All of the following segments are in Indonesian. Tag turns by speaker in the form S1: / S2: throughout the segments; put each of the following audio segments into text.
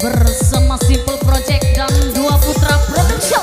S1: bersama Simple Project dan Dua Putra Production.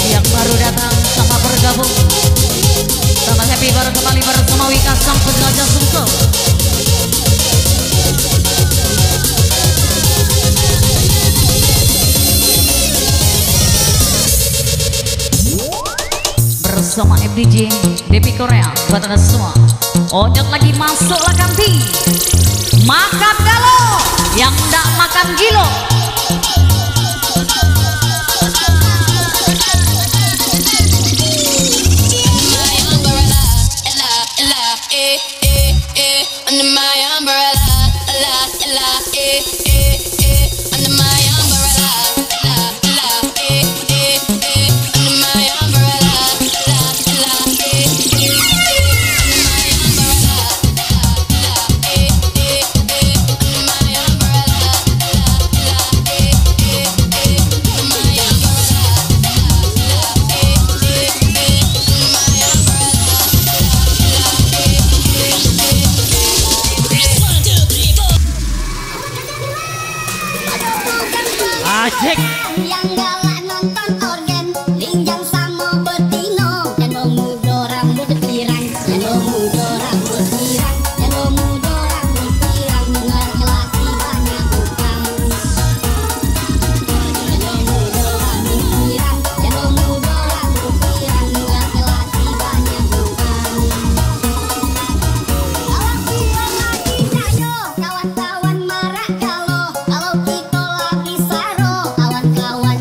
S1: Yang baru datang sama bergabung sama happy baru kembali bersama Wika sang penjelajah Sumsel. Bersama FDJ Depi Korea buat anda semua. Ojek lagi masuk lah kanti. Makan galo yang ndak makan gilo.
S2: Under my umbrella, under my umbrella, under my umbrella,
S1: Asik.
S3: Yang galak nonton organ linjang sama betino. Jano mudo rambut pirang, jano mudo rambut pirang, jano mudo rambut pirang. Laki-laki banyak utang. Jano mudo rambut pirang, jano mudo rambut pirang. Laki-laki banyak utang. Kalau kita lagi jayo, kawan-kawan marah kalau kita lagi saro. Kawan-kawan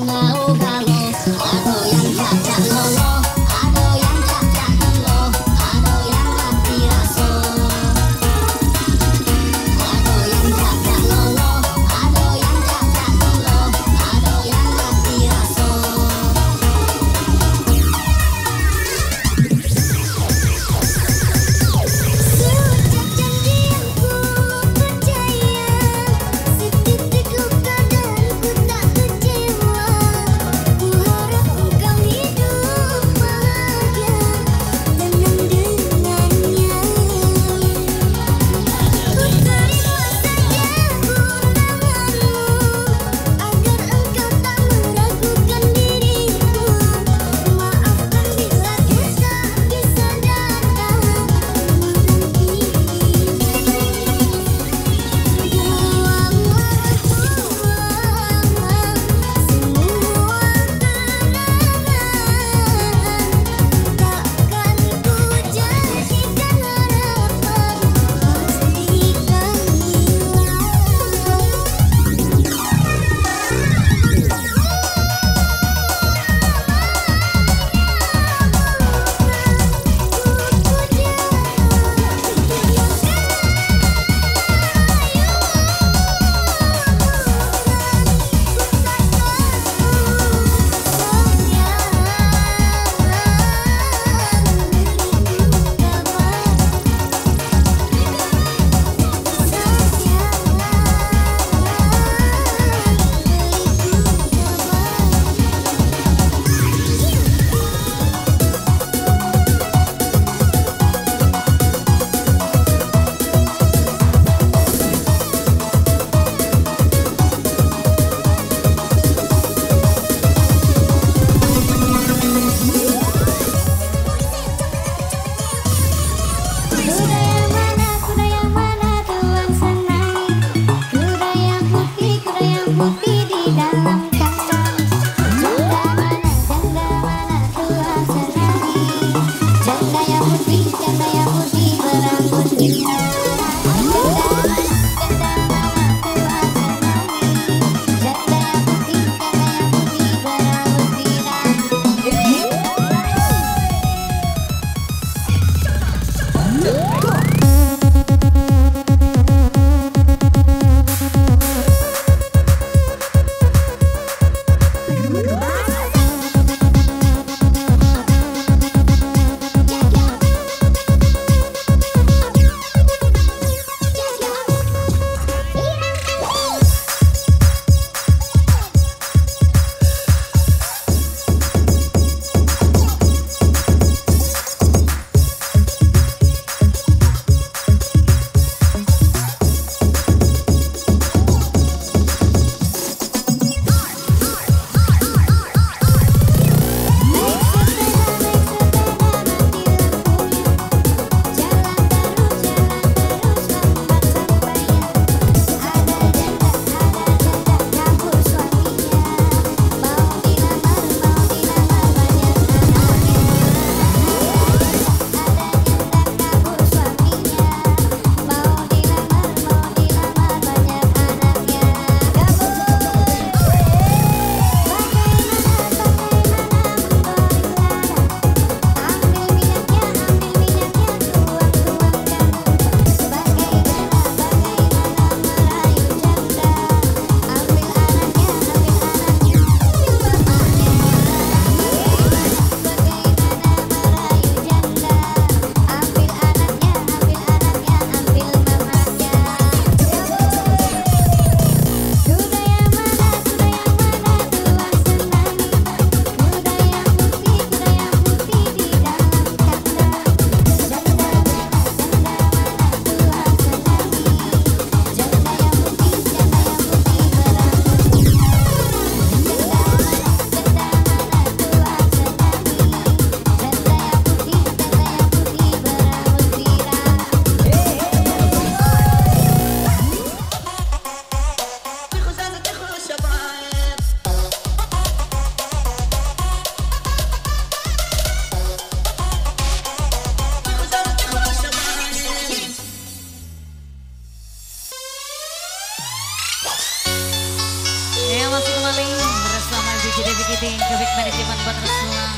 S1: kewajiban buat Rasulullah.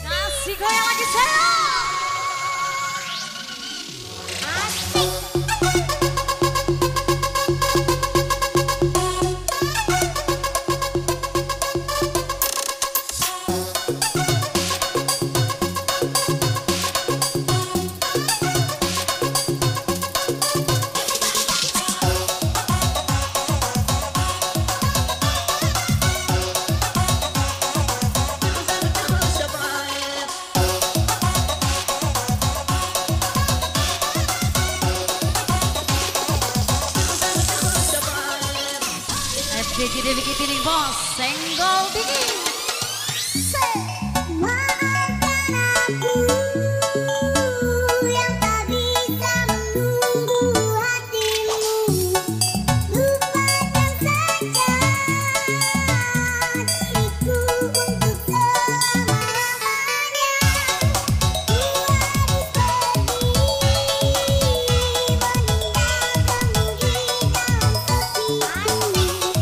S1: Kasih goyang lagi saya. FGJ Dewi Piring Bos, senggol dingin.
S3: Maafkan aku yang tak bisa menunggu hatimu. Lupakan saja diriku untuk selamanya. Ku harus pergi meninggalkanmu di dalam sepi ini. Bukan milikku.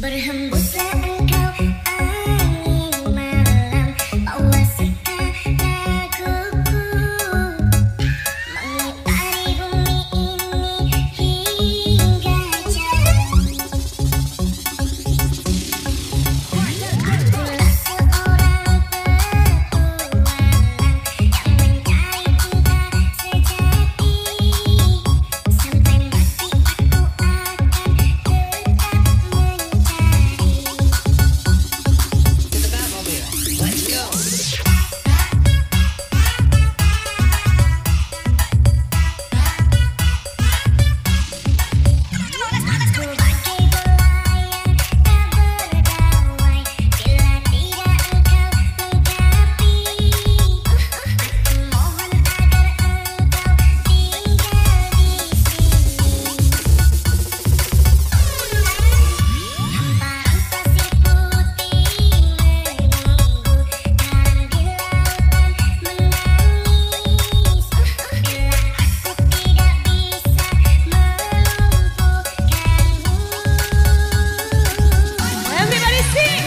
S3: Berhembuslah engkau angin malam, bawa serta laguku, mengitari bumi ini hingga jauh. Akulah seorang petualang yang mencari cinta sejati, sampai mati aku akan tetap mencari. Aku bagai belayar tak berdawai, bila tidak engkau lengkapi. Aku mohon agar engkau tinggal di sini. Hamparan pasir putih menunggu, karang di lautan menangis, bila aku tidak bisa melumpuhkanmu.
S1: Everybody sing.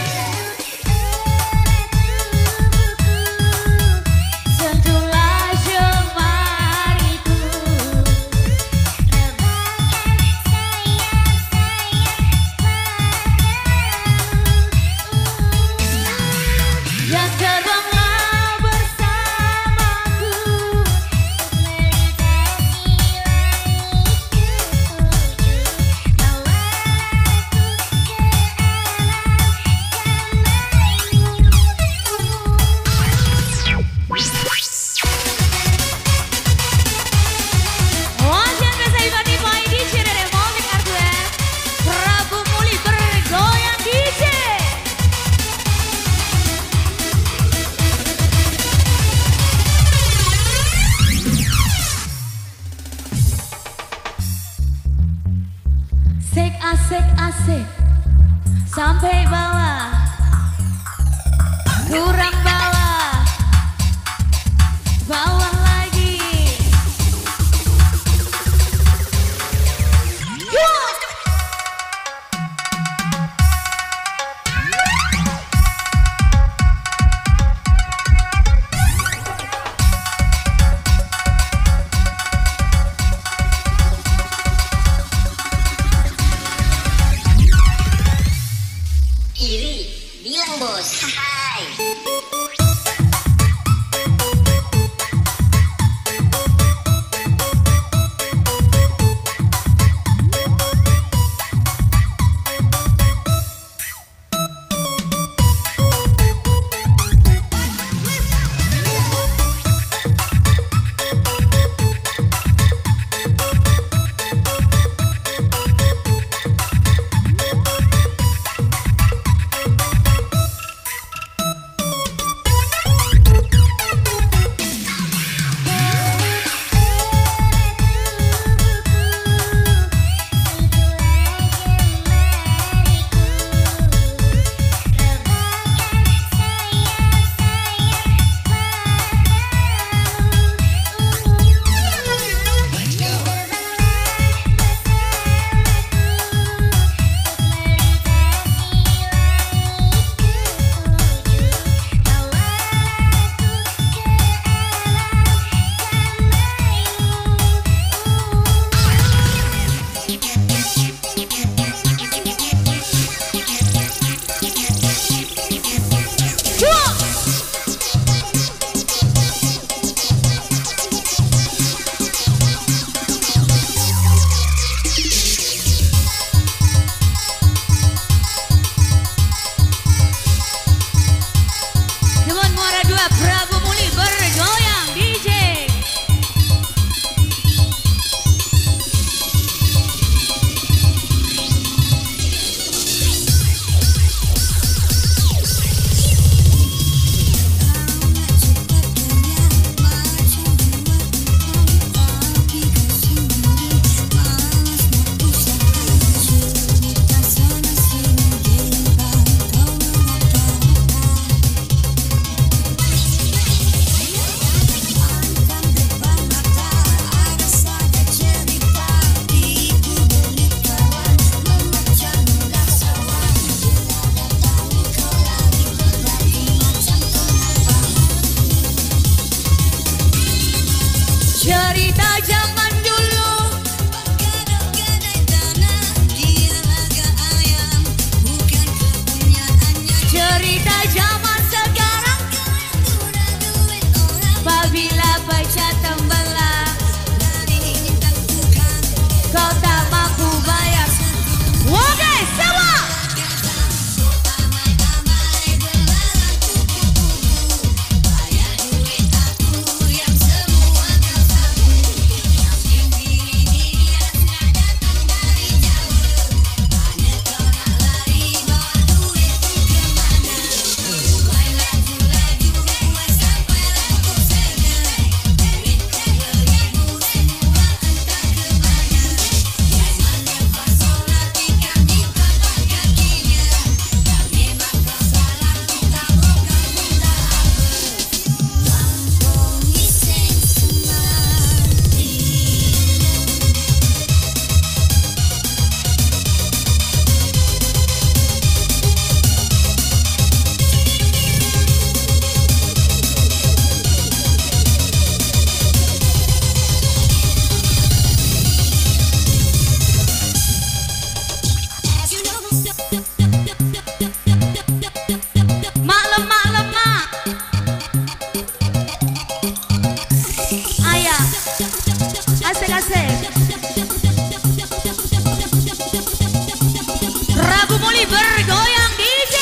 S1: Sentuhlah jemariku,
S3: Rebahkan sayap-sayap padamu,
S1: yang terbanglah bersamaku.
S3: melintasi langit ketujuh, bawa aku ke
S1: Wajan biasa tiba-tiba DJ dari Monik Artuen, Prabu Muli bergoyang DJ. Sek asik asik sampai bawah, kurang bawah, bawah lagi. Yo!
S3: Iri, bilang bos. Hai.
S1: Maklum maklum mak. Ayah. Asik asik. Rabu Muli bergoyang DJ.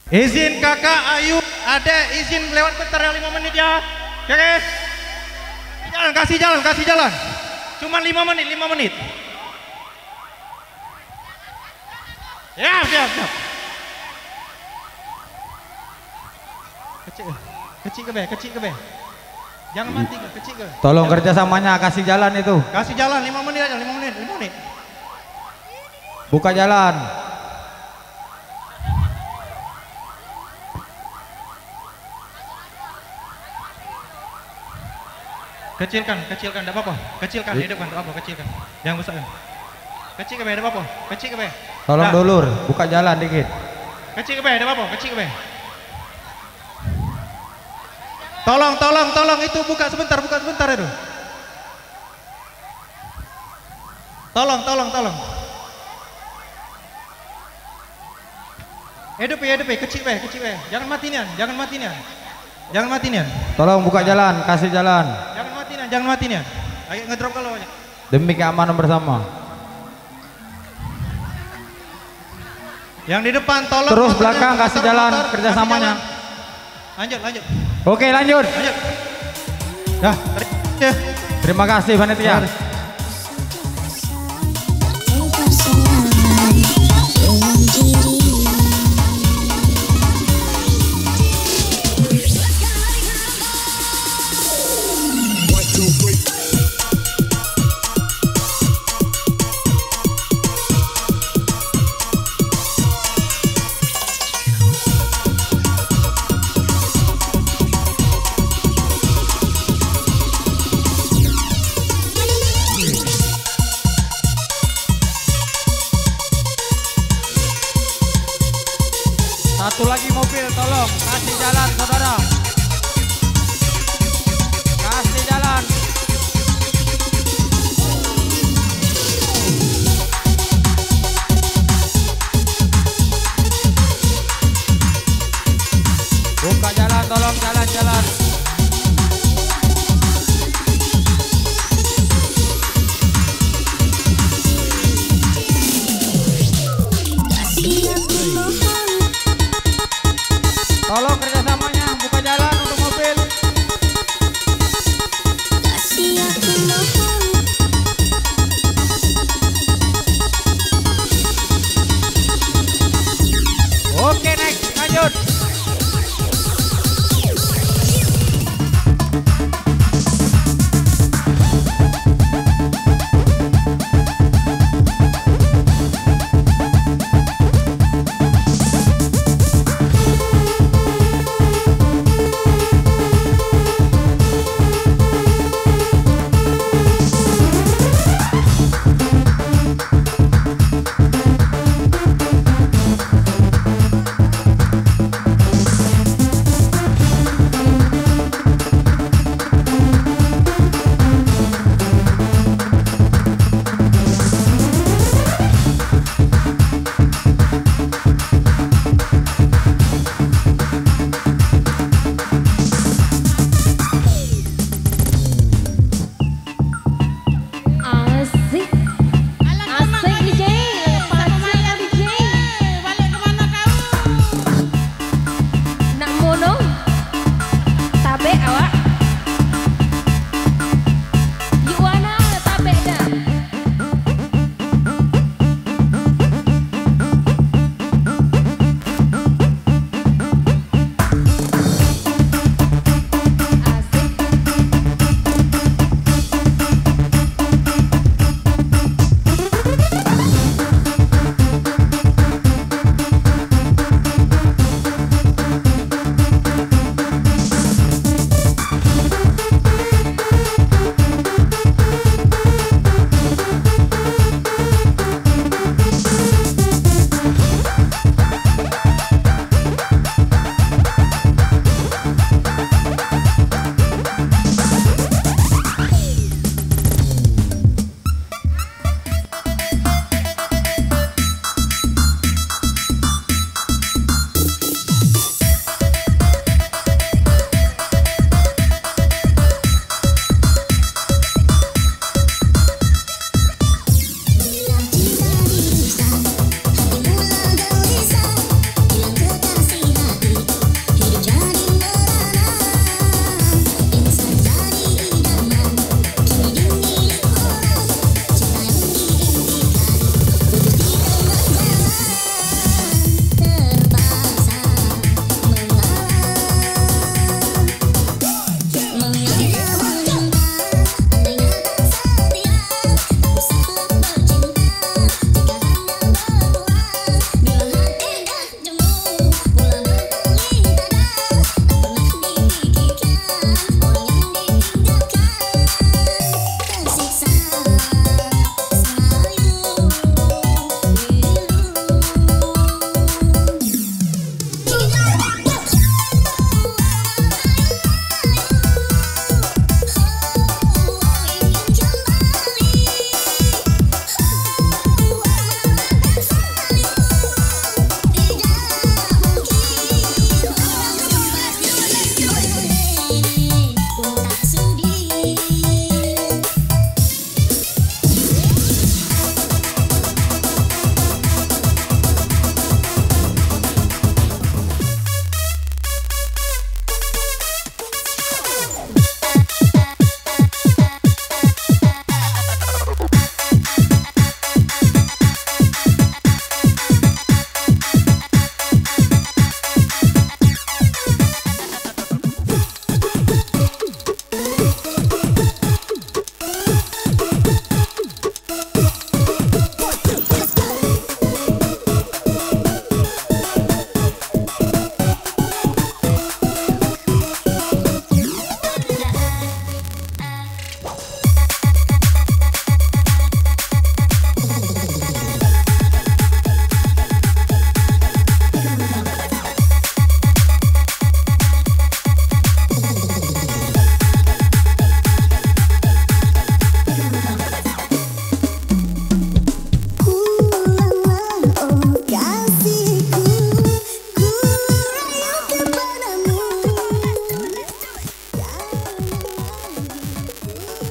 S4: Izin kakak Ayu, adek izin lewat bentar ya 5 menit ya. Oke. Kasih jalan. Cuma 5 menit. Ya, siap. Kecil ke be. Jangan mati kecil ke.
S5: Tolong kerjasamanya, kasih jalan itu.
S4: Kasih jalan 5 menit aja, 5 menit.
S5: Buka jalan.
S4: Kecilkan, enggak apa-apa. Kecilkan di depan, enggak apa-apa, kecilkan. Jangan besarkan. Kecil ke be, enggak apa-apa. Kecil ke be.
S5: Tolong dulur, buka jalan dikit.
S4: Kecil ke be, enggak apa-apa, kecil ke be. Tolong itu buka sebentar itu. Tolong. Hidup, kecil be. Jangan mati nian.
S5: Tolong buka jalan, kasih jalan.
S4: Jangan mati nian. Ayo ngedrop kalau banyak.
S5: Demi keamanan bersama.
S4: Yang di depan tolong.
S5: Terus belakang kasih jalan kerjasamanya.
S4: Lanjut.
S5: Oke, lanjut.
S4: Dah.
S5: Terima kasih panitia. Satu lagi mobil, tolong kasih jalan saudara. Kasih jalan. Buka jalan, tolong jalan. Tolong kerjasamanya, buka jalan untuk mobil. Oke, next, lanjut.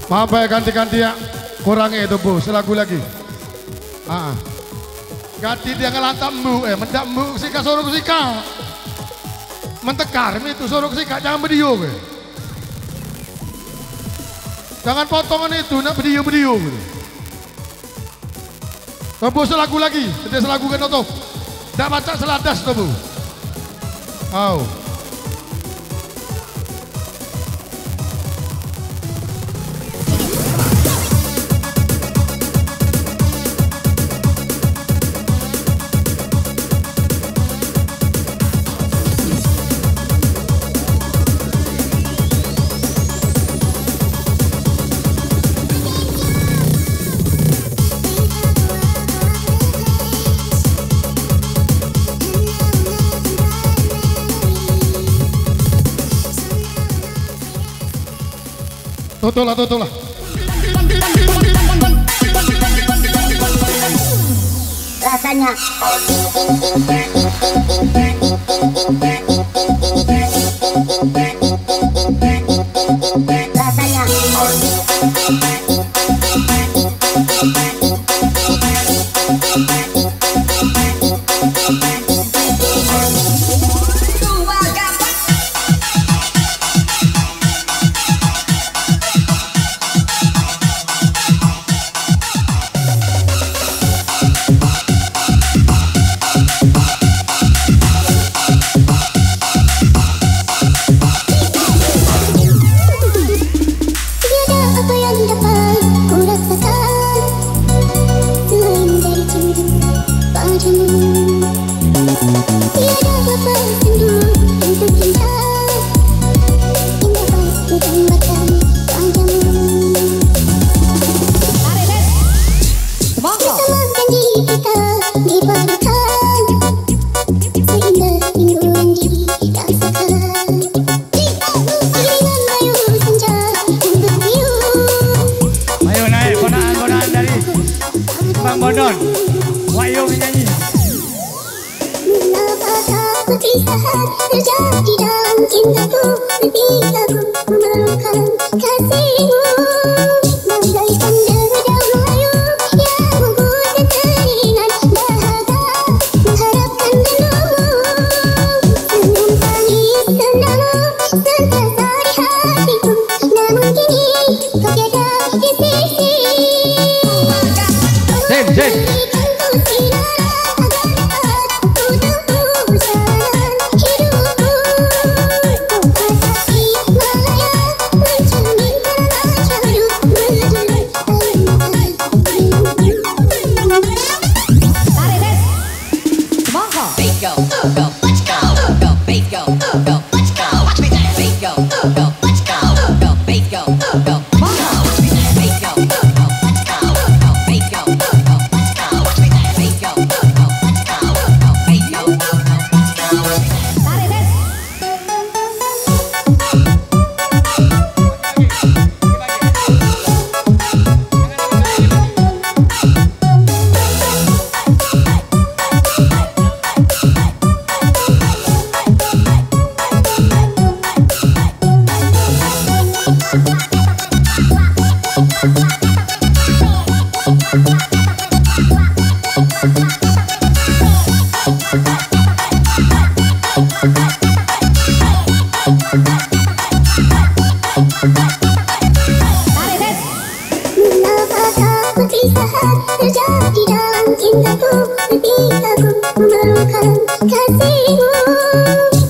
S6: Maaf ya ganti-ganti ya. Kurangi itu Bu, selagu lagi. Ganti dia ngelantak mbu, mendak mbu sika sorok sika. Mentekar itu sorok sika, jangan berdio ke. Jangan potongan itu, nak berdio. Bu selagu lagi, dia selagu kan tuh. Tidak baca seladas tuh Bu. Tutulah.
S3: Rasanya terjadi dalam cintaku, ketika ku memerlukan kasihmu, bagaikan dedaunan layu yang menggoda teringat dahaga, mengharapkan rindumu, senyum tangis sendamu, sentiasa di hatiku, namun kini kau tiada di sisi. Terjadi dalam cintaku, ketika ku memerlukan kasihmu,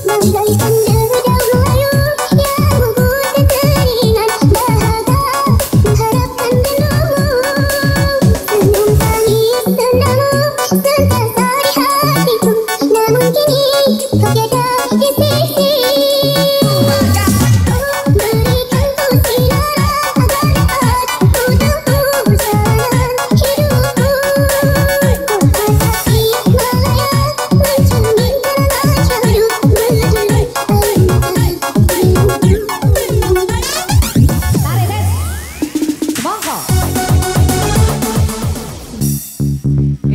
S3: bagaikan dedaunan layu yang menggoda teringat dahaga, mengharapkan rindumu, senyum tangis sendamu, sentiasa di hatiku, namun kini kau tiada di sisi. Berikan ku sinar agar dapat ku tempuh jalan hidupku, ku hadapi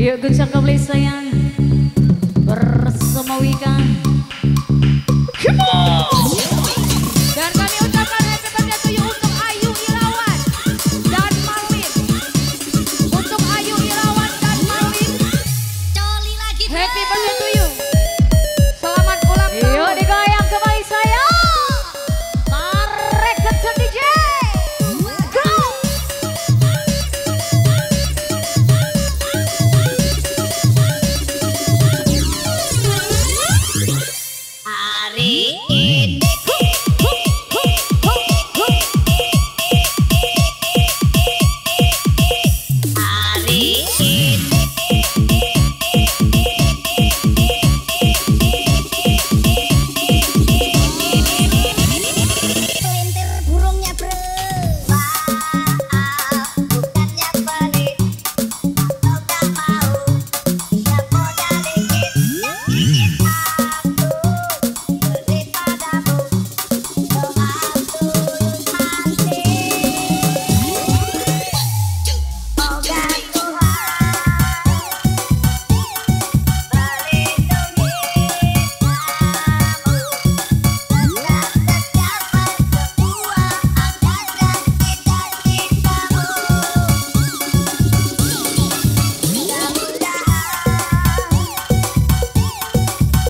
S1: Yuk gencang kembali sayang bersama Wika. Come on! Dan kami ucapkan happy birthday to you untuk Ayu Irawan.
S3: hari ini